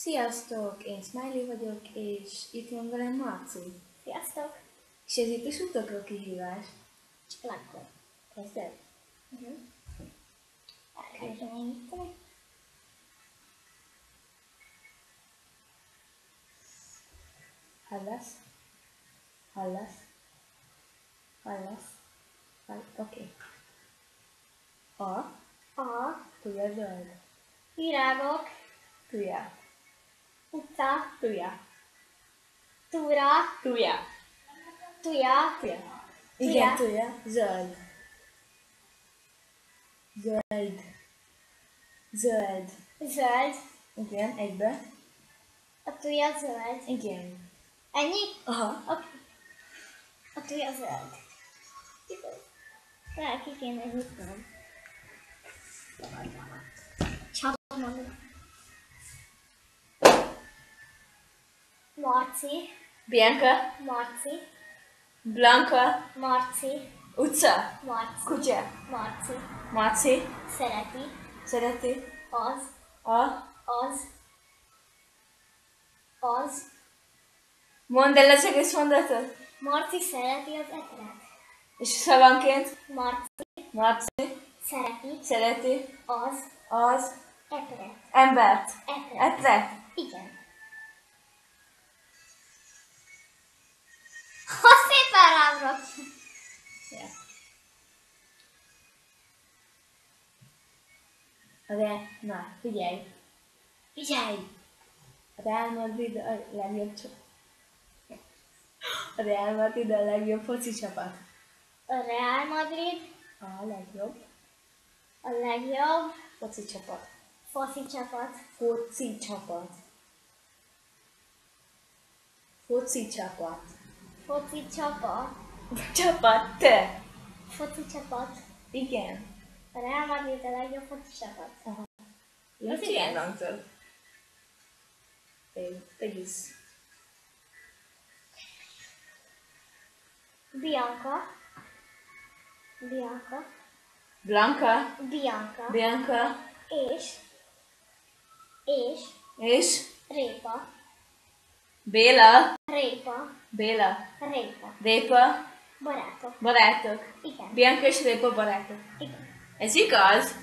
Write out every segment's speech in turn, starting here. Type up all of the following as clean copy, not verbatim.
Sziasztok! Én Smiley vagyok, és itt van velem Marci. Sziasztok! És ez itt a Sudoku kihívás. Csak akkor. Kezded? Elkezdeni. Hallasz? Hallasz? Hallasz? Oké. A. Tuje zöld. Virágok, Tuje. utca, Tuje. túra, Tuje. tuja, Tuje. Igen, tuje. Zöld. Zöld. Zöld. zöld, Igen, egybe. a tuja zöld. Igen. Ennyi? Aha. Oké. A tuja zöld. Talán ki kéne nyitnom. Csak mondom. Marci, Bianca. Marci, Blanca. Marci, Utca. Marci, Kutya. Marci. Marci. Szereti, Szereti. az, Az. az. Mondd el az egész mondatot. Marci szereti az eteret. És szavanként. Marci Marci. szereti Az. eteret. Embert. Eteret. Etret. Igen. Ha szépen rám rakjuk. Ja. Na, figyelj. Figyelj! A Real Madrid a legjobb A Real Madrid a legjobb foci csapat. A Real Madrid A legjobb a legjobb foci csapat. foci csapat. Foci csapat. Foci csapat. Foci csapat. Csapat. Te. Foci csapat. Igen. A Real Madrid a legjobb foci csapat. Jó, Az igen, igen. hangzol. Egész. Bianca. Blanca. Bianca. Bianca. És És Répa. Béla. Répa. Répa. Barátok. Barátok. Igen. Bianca és Répa barátok. Igen. Ez igaz?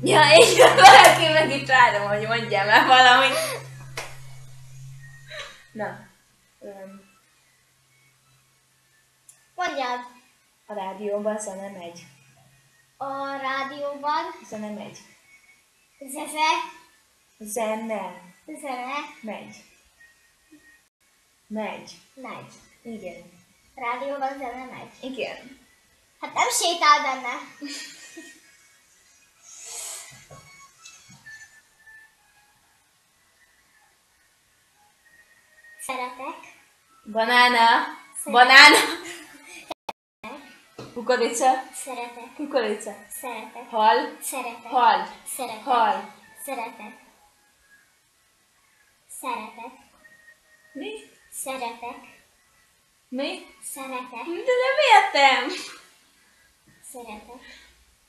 Ja, így valaki meg itt várom, hogy mondjam el valamit. Na. Mondjad, A rádióban zene megy. a rádióban Zene megy. zene Megy. megy. Igen. Rádióban zene megy. Igen. Hát nem sétál benne. Szeretek. Banána. Kukorica. Szeretek. Hal. Szeretek. Mi? Szeretek. De nem értem. Szeretek.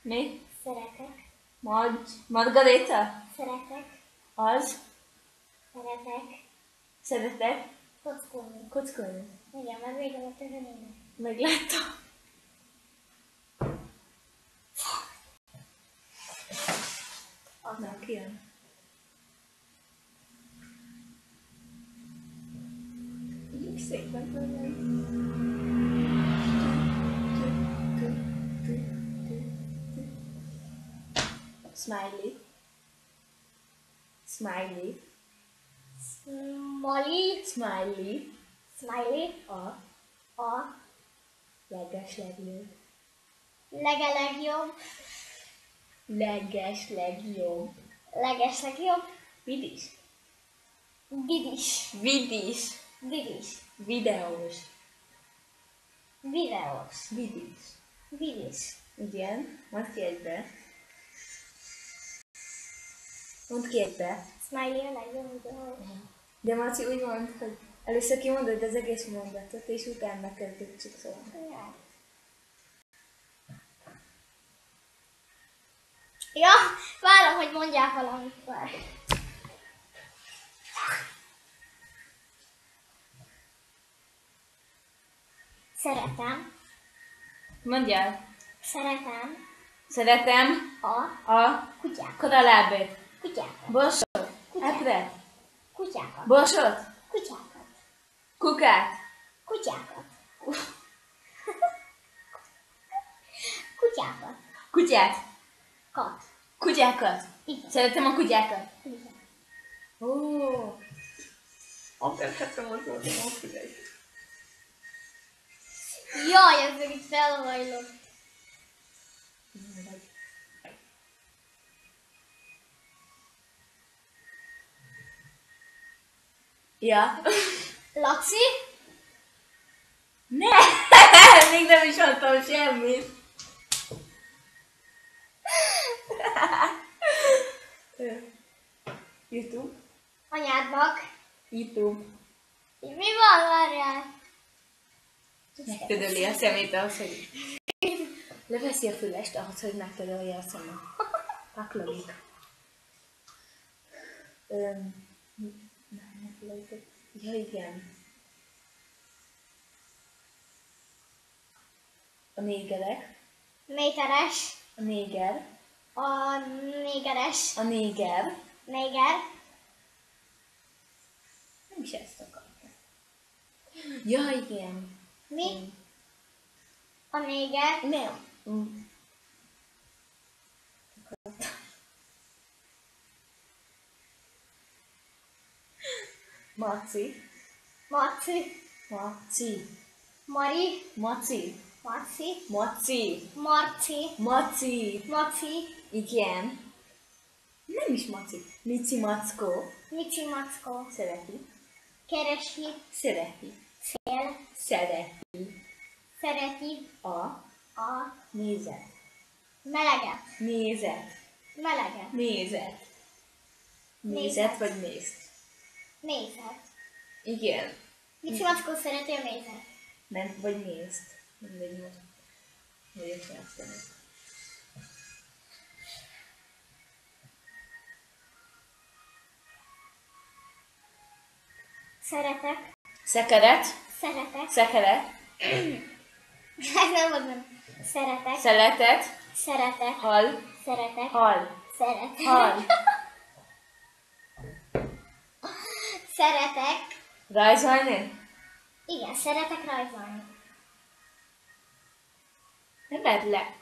Mi? Szeretek. Margarita. Szeretek. Az. Szeretek. Szeretek. Kockolni. Kockolni. Igen, mert vége lett a zenének. Megláttam. Na, ki jön? Így szépen Smiley. Smiley. A Legeslegjobb. legelegjobb. Legeslegjobb. Vidis. Videós. Videós. Vidis. Igen. Mondd ki egybe. Smiley a legjobb videós. De Marci úgy mond, hogy Először kimondod az egész mondatot, és utána kezdjük csak szólni. Ja, várom, hogy mondják valamit már. Szeretem. Mondjál. Szeretem Szeretem a kutyákat. kodalábét. Kutyákat. Borsot. Epret. Kutyákat. Borsot. Kutyákat. Kukát. Kutyákat. Kutyákat. Kutyát. Kat. Kutyákat. Igen. Szeretem a kutyákat. Igen. Ó. Akartam azt mondani, hogy figyelj. Jaj, ezzel itt felhajlott. Ja. Laci? Ne! Még nem is mondtam semmit. YouTube. Anyádnak. YouTube. Mi van, várjál? Megtöröli a szemét ahhoz, hogy... Leveszi a fülest ahhoz, hogy megtörölje a szemét. Paklogik. Nem felejtett. Ja, igen. A négerek. Méteres. A néger. A négeres. A néger. Néger. Nem is ezt akartam. Ja, igen. Mi? A néger. Nem. Maci. Marci. Maci. Mari. Maci. Marci. Maci. Marci. Maci. Maci. Igen. Nem is Maci. Mici Mackó. Mici Mackó. Szereti. Keresi. Szereti. Szél. Szereti. Szereti. A A nézet. meleget. Nézet. Meleget. Nézet. Nézet vagy nézt. Mézet. Igen. Mici Mackó szereti a mézet. Nem, vagy nézt. Mindegy, most. Vagyok játszani. Szeretek. Szekeret. Szeretek. Szekeret. Ez nem mondom. Szeretek. Szeletet. Szeretek. Hal. Szeretek. Hal. Szeretek. Hal. Szeretek. Rajzolni? Igen, szeretek rajzolni. Nem lehet le.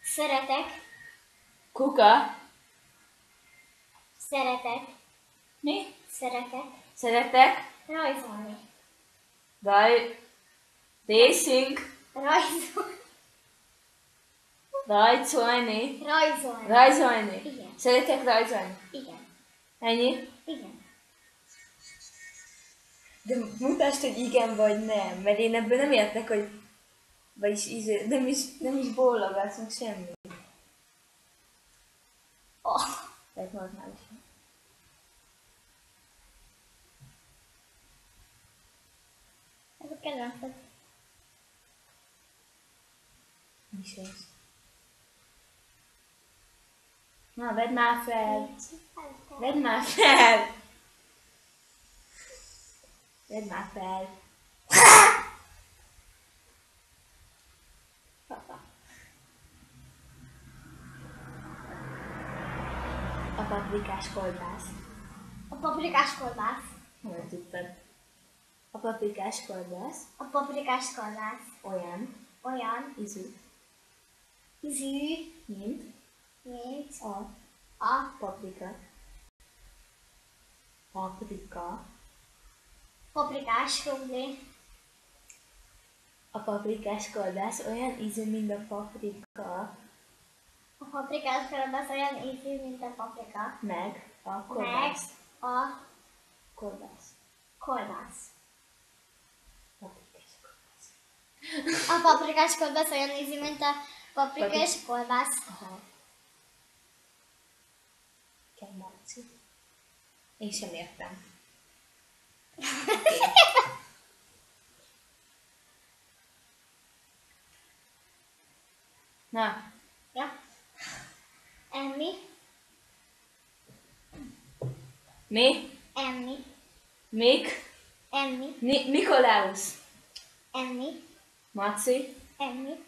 Szeretek. Kuka. Szeretek. Mi? Szeretek. Szeretek. Rajzolni. Racing. Rajzolni. Rajzolni. Rajzolni. Rajzolni. Igen. Szeretek rajzolni. Igen. Ennyi? Igen. De mutasd, hogy igen vagy nem, mert én ebből nem értek, hogy... Vagyis nem is bólogatsz, meg semmi. Oh. Tehát normális. Ez a kedvenced. Mi is ez? Na, vedd már fel! Vedd már fel! Vedd már fel! A paprikás kolbász. A paprikás kolbász. Honnan tudtad? A paprikás kolbász A paprikás kolbász. olyan Olyan ízű, ízű, mint mint a paprika. Paprika. paprikás krumpli. A paprikás kolbász olyan ízű, mint a paprika, A paprikás kolbász olyan ízű, mint a paprika. meg a Meg kolbász. a Kolbász. kolbász. Paprikás kolbász. A paprikás kolbász olyan ízű, mint a paprikás kolbász. Aha. Kell Marci. Én sem értem. Na, Ja. Emmi. mi? Emmi. Mik? Emmi. Nikolaus. Emmi. Maci. Emmi.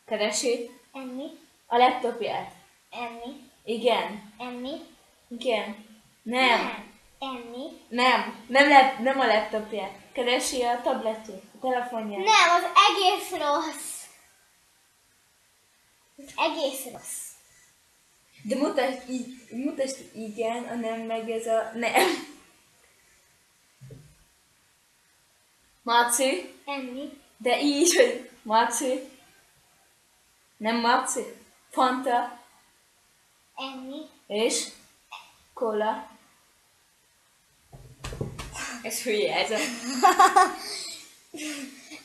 Keresi. Emmi. A laptopját. Emmi. Igen. Emmi. Igen. Nem. Emmi. Nem a laptopját. Keresi a tabletjét, a telefonját. Nem, az egész rossz. Az egész rossz. De mutasd igen, a nem meg ez a nem. Maci. Emmi. De így, hogy Maci. Nem Maci. Fanta. Emmi. És Cola. Ez hülye ez a...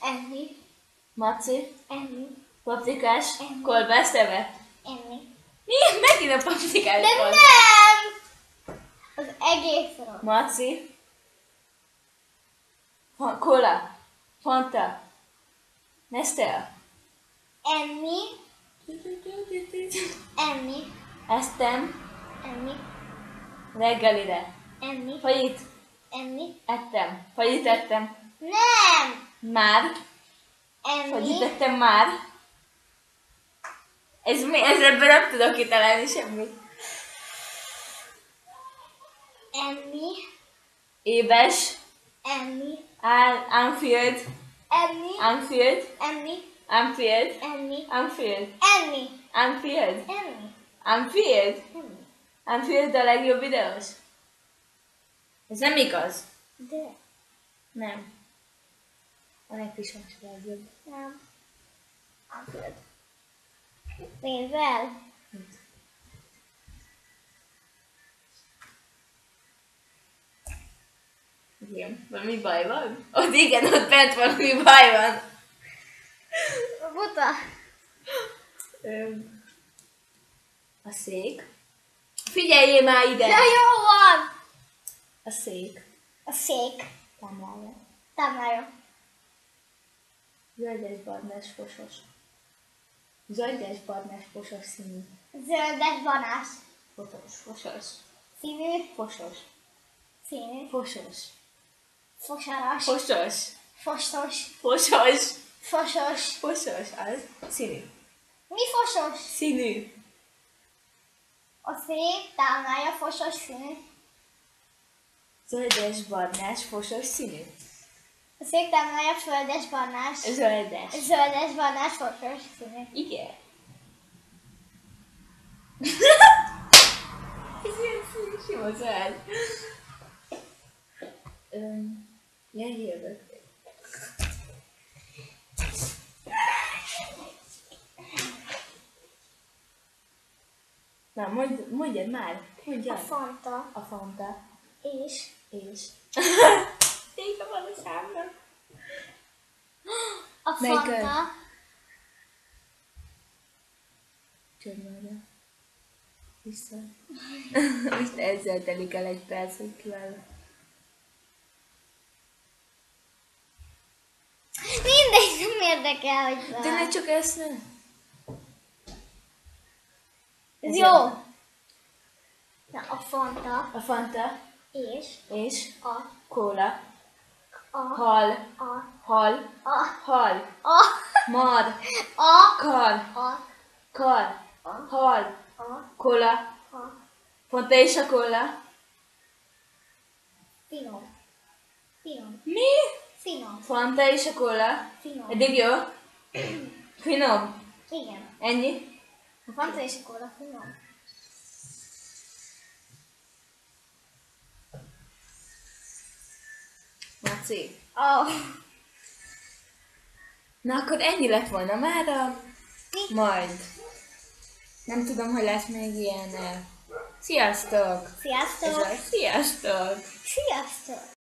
Emmi. Maci. Emmi. Paprikás. Kolbász evett. Emmi. Miért megint a paprikás De kolbász? nem! Az egész rossz. Maci. Cola. Fanta. Nestea. Emmi. Emmi. Eztem Emmi. reggelire. Emmi. Fajit Emmi. ettem. Fajit ettem. Nem! Már. Fajit Emmi. ettem már. Ez mi? Ez ebből nem tudok kitalálni semmit. Emmi. Éves. Emmi. Anfield. Emmi. Anfield. Emmi. Anfield. Emmi. Anfield. Emmi. Anfield. Emmi. Anfield. Emmi. Anfield a legjobb videós. Ez nem igaz. De. Nem. A legkisebb a legjobb. Nem. Anfield. Mivel? Igen. Valami baj van? Ott igen, ott bent valami baj van. Buta. A szék. Figyeljél már ide! Na jó van! A szék. A szék. Támlája. Támlája. Zöldes, barnás, fosos. Zöldes, barnás, fosos színű. Zöldes banás. Fosos. Színű. Fosos. Színű. Fosos. Fosaras. Fosos. Fosos. Fosos. Fosos. Fosos. Az színű. Mi fosos? Színű. A szék támlája fosos színű. Zöldes, barnás, fosos színű. A szék támlája földes barnás. Zöldes. Zöldes barnás fosos színű. Igen. Ez ilyen sima zöld. Ilyen hirdök. Na, mondjad már. A Mondjad. Fanta. A Fanta. És. És. Téka van a számnak. A Melyik Fanta. Csodvára. Vissza. Most ezzel telik el egy perc, hogy kiváló. Mindegy, nem érdekel, hogy De ne csak ezt ne. Ez jó. Na, a Fanta. A Fanta. És. A. Cola. A. Hal. A. Hal. A. Hal. A. Mar. A. Kar. A. Kar. Hal. A. Cola. A. Fanta és a cola. Finom. Finom. Mi? Finom. Fanta és a cola. Finom. Eddig jó? Finom. Igen. Ennyi? A Fanta és a kóla finom. Maci. Oh. Na akkor ennyi lett volna mára. Majd. Nem tudom, hogy lesz még ilyen... Sziasztok! Sziasztok! Sziasztok! Sziasztok!